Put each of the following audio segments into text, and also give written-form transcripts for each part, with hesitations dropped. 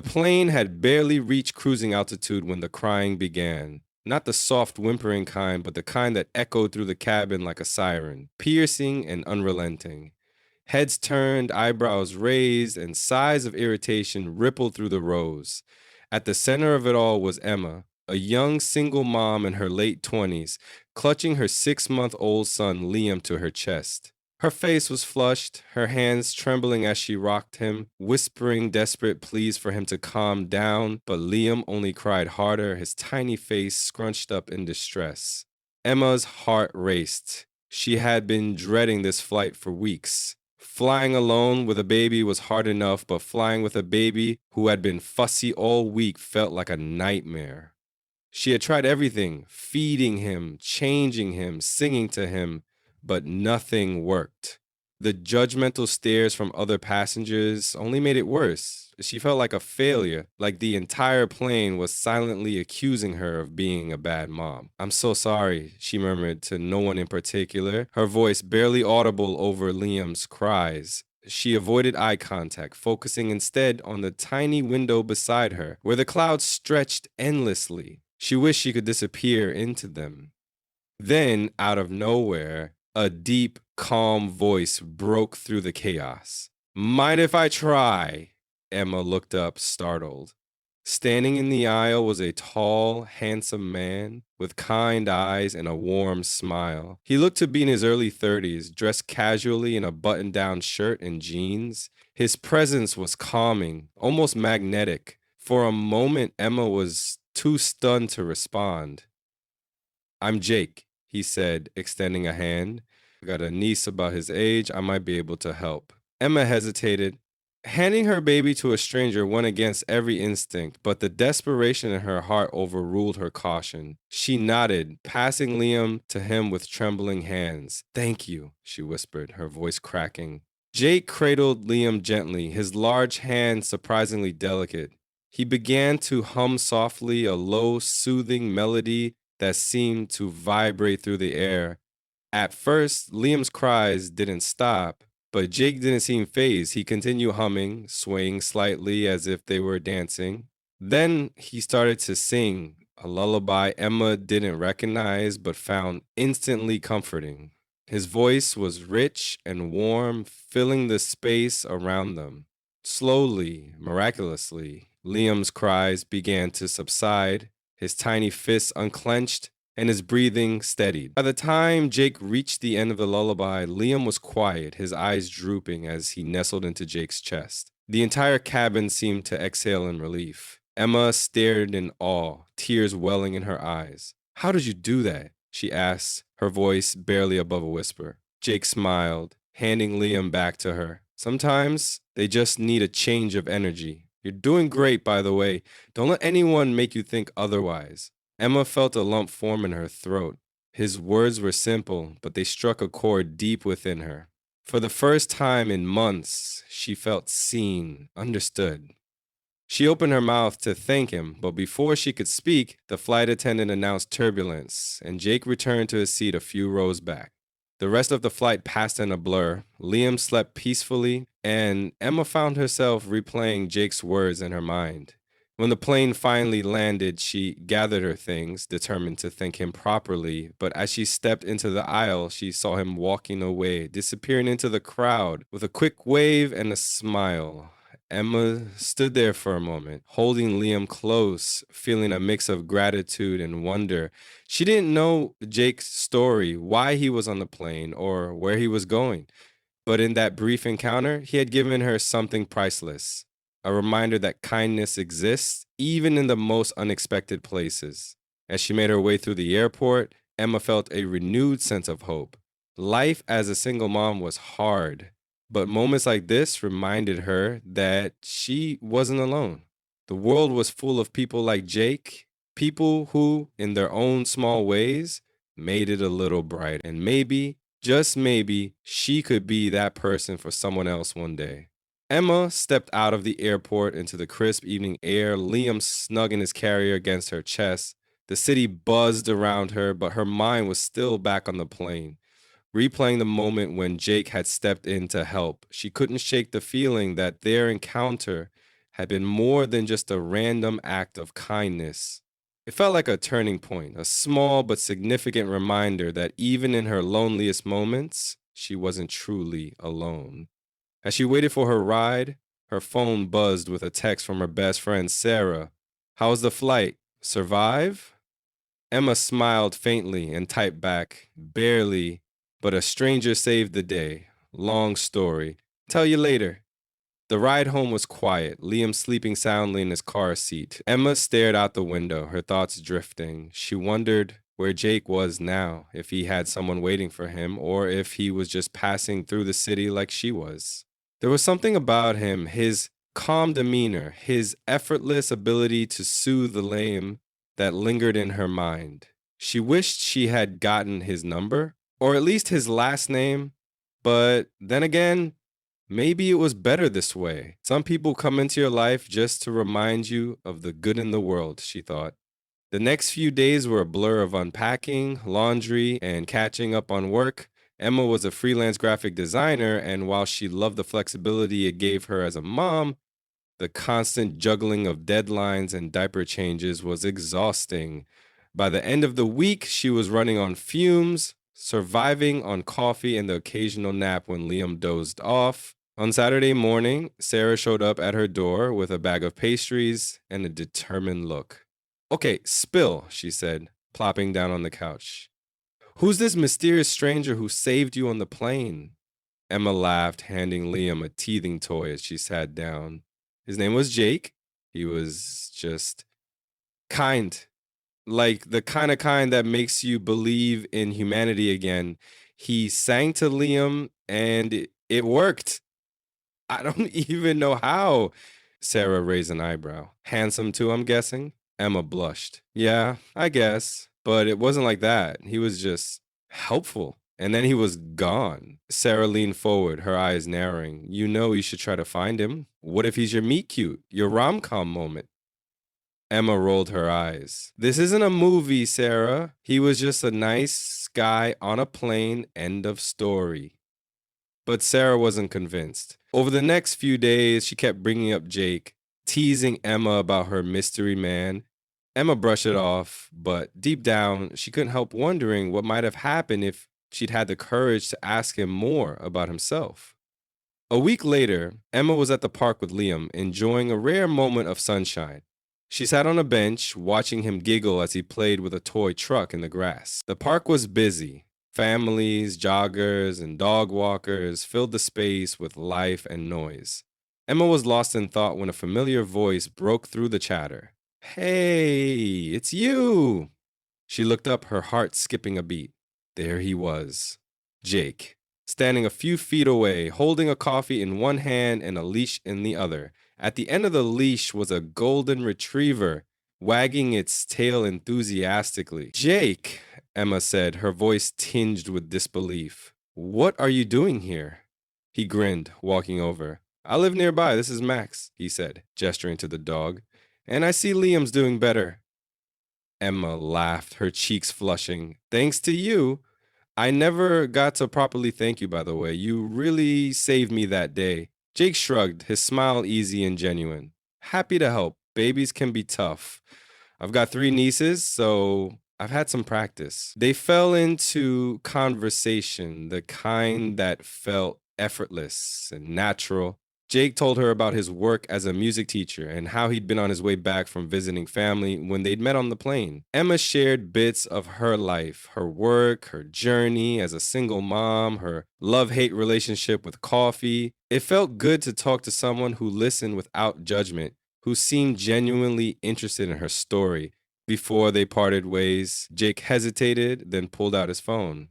plane had barely reached cruising altitude when the crying began. Not the soft whimpering kind, but the kind that echoed through the cabin like a siren, piercing and unrelenting. Heads turned, eyebrows raised, and sighs of irritation rippled through the rows. At the center of it all was Emma, a young single mom in her late 20s, clutching her 6-month-old son Liam to her chest. Her face was flushed, her hands trembling as she rocked him, whispering desperate pleas for him to calm down, but Liam only cried harder, his tiny face scrunched up in distress. Emma's heart raced. She had been dreading this flight for weeks. Flying alone with a baby was hard enough, but flying with a baby who had been fussy all week felt like a nightmare. She had tried everything, feeding him, changing him, singing to him, but nothing worked. The judgmental stares from other passengers only made it worse. She felt like a failure, like the entire plane was silently accusing her of being a bad mom. "I'm so sorry," she murmured to no one in particular, her voice barely audible over Liam's cries. She avoided eye contact, focusing instead on the tiny window beside her, where the clouds stretched endlessly. She wished she could disappear into them. Then, out of nowhere, a deep, calm voice broke through the chaos. "Mind if I try?" Emma looked up, startled. Standing in the aisle was a tall, handsome man with kind eyes and a warm smile. He looked to be in his early 30s, dressed casually in a button-down shirt and jeans. His presence was calming, almost magnetic. For a moment, Emma was too stunned to respond. "I'm Jake," he said, extending a hand. "I got a niece about his age. I might be able to help." Emma hesitated. Handing her baby to a stranger went against every instinct, but the desperation in her heart overruled her caution. She nodded, passing Liam to him with trembling hands. "Thank you," she whispered, her voice cracking. Jake cradled Liam gently, his large hands surprisingly delicate. He began to hum softly, a low, soothing melody that seemed to vibrate through the air. At first, Liam's cries didn't stop, but Jake didn't seem fazed. He continued humming, swaying slightly as if they were dancing. Then he started to sing, a lullaby Emma didn't recognize but found instantly comforting. His voice was rich and warm, filling the space around them. Slowly, miraculously, Liam's cries began to subside, his tiny fists unclenched, and his breathing steadied. By the time Jake reached the end of the lullaby, Liam was quiet, his eyes drooping as he nestled into Jake's chest. The entire cabin seemed to exhale in relief. Emma stared in awe, tears welling in her eyes. "How did you do that?" she asked, her voice barely above a whisper. Jake smiled, handing Liam back to her. "Sometimes they just need a change of energy. You're doing great, by the way. Don't let anyone make you think otherwise." Emma felt a lump form in her throat. His words were simple, but they struck a chord deep within her. For the first time in months, she felt seen, understood. She opened her mouth to thank him, but before she could speak, the flight attendant announced turbulence, and Jake returned to his seat a few rows back. The rest of the flight passed in a blur. Liam slept peacefully, and Emma found herself replaying Jake's words in her mind. When the plane finally landed, she gathered her things, determined to thank him properly, but as she stepped into the aisle, she saw him walking away, disappearing into the crowd with a quick wave and a smile. Emma stood there for a moment, holding Liam close, feeling a mix of gratitude and wonder. She didn't know Jake's story, why he was on the plane, or where he was going. But in that brief encounter, he had given her something priceless, a reminder that kindness exists even in the most unexpected places. As she made her way through the airport, Emma felt a renewed sense of hope. Life as a single mom was hard, but moments like this reminded her that she wasn't alone. The world was full of people like Jake, people who, in their own small ways, made it a little brighter. And maybe, just maybe, she could be that person for someone else one day. Emma stepped out of the airport into the crisp evening air, Liam snug in his carrier against her chest. The city buzzed around her, but her mind was still back on the plane. Replaying the moment when Jake had stepped in to help, she couldn't shake the feeling that their encounter had been more than just a random act of kindness. It felt like a turning point, a small but significant reminder that even in her loneliest moments, she wasn't truly alone. As she waited for her ride, her phone buzzed with a text from her best friend, Sarah. "How was the flight? Survive?" Emma smiled faintly and typed back, "Barely, but a stranger saved the day. Long story. Tell you later." The ride home was quiet, Liam sleeping soundly in his car seat. Emma stared out the window, her thoughts drifting. She wondered where Jake was now, if he had someone waiting for him, or if he was just passing through the city like she was. There was something about him, his calm demeanor, his effortless ability to soothe the lame, that lingered in her mind. She wished she had gotten his number, or at least his last name, but then again, maybe it was better this way. Some people come into your life just to remind you of the good in the world, she thought. The next few days were a blur of unpacking, laundry, and catching up on work. Emma was a freelance graphic designer, and while she loved the flexibility it gave her as a mom, the constant juggling of deadlines and diaper changes was exhausting. By the end of the week, she was running on fumes, surviving on coffee and the occasional nap when Liam dozed off. On Saturday morning, Sarah showed up at her door with a bag of pastries and a determined look. "Okay, spill," she said, plopping down on the couch. "Who's this mysterious stranger who saved you on the plane?" Emma laughed, handing Liam a teething toy as she sat down. His name was Jake. He was just kind, like the kind of kind that makes you believe in humanity again. He sang to Liam and it worked. I don't even know how. Sarah raised an eyebrow. "Handsome too, I'm guessing?" Emma blushed. "Yeah, I guess. But it wasn't like that. He was just helpful. And then he was gone." Sarah leaned forward, her eyes narrowing. "You know you should try to find him. What if he's your meet cute, your rom-com moment?" Emma rolled her eyes. "This isn't a movie, Sarah. He was just a nice guy on a plane, end of story." But Sarah wasn't convinced. Over the next few days, she kept bringing up Jake, teasing Emma about her mystery man. Emma brushed it off, but deep down, she couldn't help wondering what might have happened if she'd had the courage to ask him more about himself. A week later, Emma was at the park with Liam, enjoying a rare moment of sunshine. She sat on a bench, watching him giggle as he played with a toy truck in the grass. The park was busy. Families, joggers, and dog walkers filled the space with life and noise. Emma was lost in thought when a familiar voice broke through the chatter. "Hey, it's you!" She looked up, her heart skipping a beat. There he was, Jake, standing a few feet away, holding a coffee in one hand and a leash in the other. At the end of the leash was a golden retriever, wagging its tail enthusiastically. "Jake," Emma said, her voice tinged with disbelief. "What are you doing here?" He grinned, walking over. "I live nearby. This is Max," he said, gesturing to the dog. "And I see Liam's doing better." Emma laughed, her cheeks flushing. "Thanks to you. I never got to properly thank you, by the way. You really saved me that day." Jake shrugged, his smile easy and genuine. "Happy to help. Babies can be tough. I've got 3 nieces, so I've had some practice." They fell into conversation, the kind that felt effortless and natural. Jake told her about his work as a music teacher and how he'd been on his way back from visiting family when they'd met on the plane. Emma shared bits of her life, her work, her journey as a single mom, her love-hate relationship with coffee. It felt good to talk to someone who listened without judgment, who seemed genuinely interested in her story. Before they parted ways, Jake hesitated, then pulled out his phone.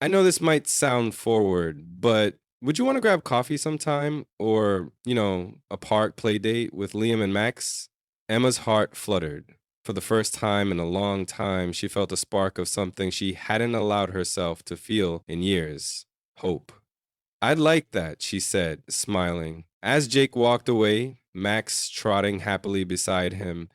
"I know this might sound forward, but would you want to grab coffee sometime? Or, a park play date with Liam and Max?" Emma's heart fluttered. For the first time in a long time, she felt a spark of something she hadn't allowed herself to feel in years: hope. "I'd like that," she said, smiling. As Jake walked away, Max trotting happily beside him,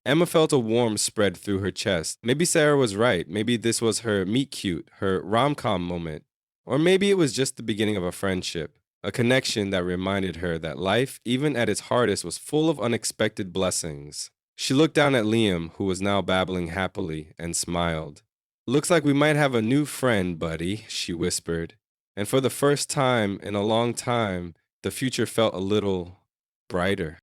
Emma felt a warmth spread through her chest. Maybe Sarah was right. Maybe this was her meet cute, her rom-com moment. Or maybe it was just the beginning of a friendship. a connection that reminded her that life, even at its hardest, was full of unexpected blessings. She looked down at Liam, who was now babbling happily, and smiled. Looks like we might have a new friend, buddy, she whispered. And for the first time in a long time, the future felt a little brighter.